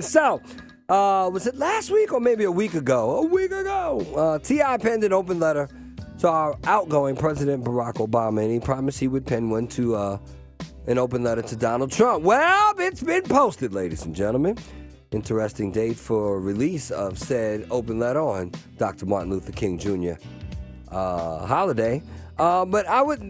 King. So, was it last week or maybe a week ago? T.I. penned an open letter to our outgoing President Barack Obama, and he promised he would pen one to an open letter to Donald Trump. Well, it's been posted, ladies and gentlemen. Interesting date for release of said open letter on Dr. Martin Luther King Jr. Holiday. But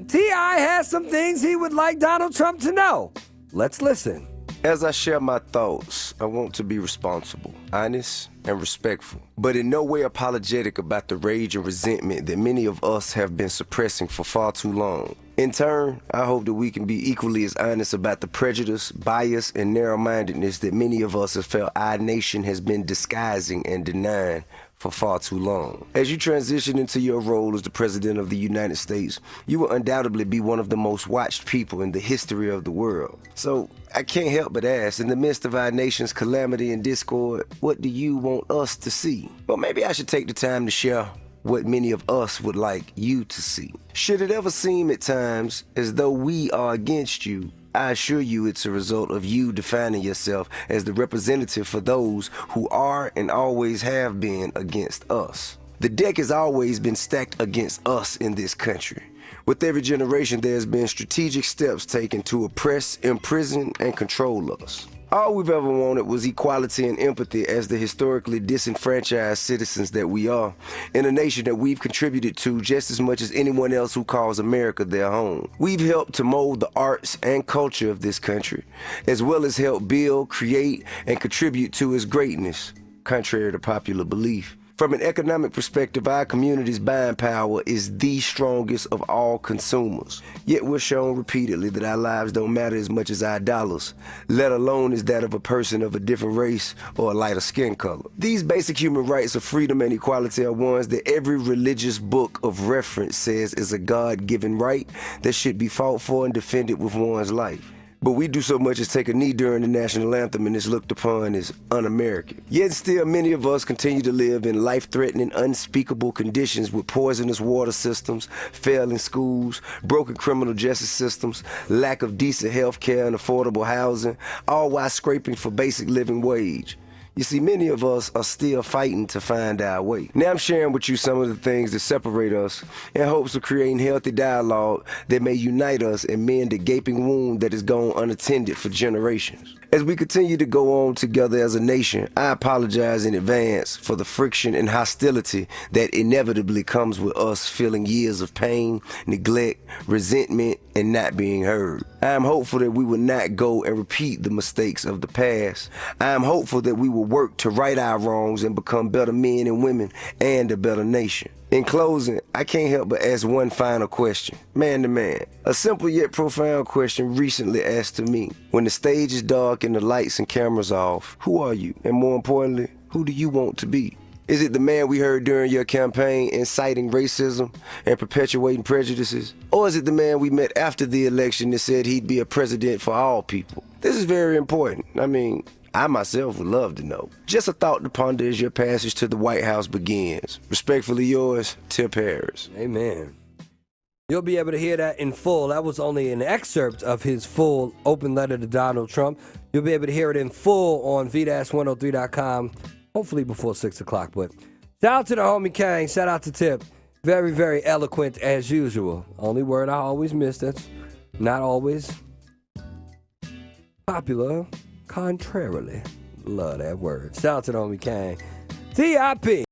T.I. has some things he would like Donald Trump to know. Let's listen. As I share my thoughts, I want to be responsible, honest, and respectful, but in no way apologetic about the rage and resentment that many of us have been suppressing for far too long. In turn, I hope that we can be equally as honest about the prejudice, bias, and narrow-mindedness that many of us have felt our nation has been disguising and denying for far too long. As you transition into your role as the President of the United States, you will undoubtedly be one of the most watched people in the history of the world. So, I can't help but ask, in the midst of our nation's calamity and discord, what do you want us to see? Well, maybe I should take the time to share what many of us would like you to see. Should it ever seem at times as though we are against you, I assure you it's a result of you defining yourself as the representative for those who are and always have been against us. The deck has always been stacked against us in this country. With every generation, there's been strategic steps taken to oppress, imprison, and control us. All we've ever wanted was equality and empathy as the historically disenfranchised citizens that we are, in a nation that we've contributed to just as much as anyone else who calls America their home. We've helped to mold the arts and culture of this country, as well as help build, create, and contribute to its greatness, contrary to popular belief. From an economic perspective, our community's buying power is the strongest of all consumers. Yet we're shown repeatedly that our lives don't matter as much as our dollars, let alone as that of a person of a different race or a lighter skin color. These basic human rights of freedom and equality are ones that every religious book of reference says is a God-given right that should be fought for and defended with one's life. But we do so much as take a knee during the national anthem and it's looked upon as un-American. Yet still many of us continue to live in life-threatening, unspeakable conditions with poisonous water systems, failing schools, broken criminal justice systems, lack of decent health care and affordable housing, all while scraping for basic living wage. You see, many of us are still fighting to find our way. Now I'm sharing with you some of the things that separate us in hopes of creating healthy dialogue that may unite us and mend the gaping wound that has gone unattended for generations. As we continue to go on together as a nation, I apologize in advance for the friction and hostility that inevitably comes with us feeling years of pain, neglect, resentment, and not being heard. I am hopeful that we will not go and repeat the mistakes of the past. I am hopeful that we will work to right our wrongs and become better men and women and a better nation. In closing, I can't help but ask one final question, man to man. A simple yet profound question recently asked to me. When the stage is dark and the lights and cameras off, who are you? And more importantly, who do you want to be? Is it the man we heard during your campaign inciting racism and perpetuating prejudices? Or is it the man we met after the election that said he'd be a president for all people? This is very important. I myself would love to know. Just a thought to ponder as your passage to the White House begins. Respectfully yours, Tip Harris. Amen. You'll be able to hear that in full. That was only an excerpt of his full open letter to Donald Trump. You'll be able to hear it in full on v-103.com, hopefully before 6 o'clock. But shout out to the homie Kang. Shout out to Tip. Very, very eloquent as usual. Only word I always miss that's not always popular. Contrarily. Love that word. Shout out to the homie Kang. TIP.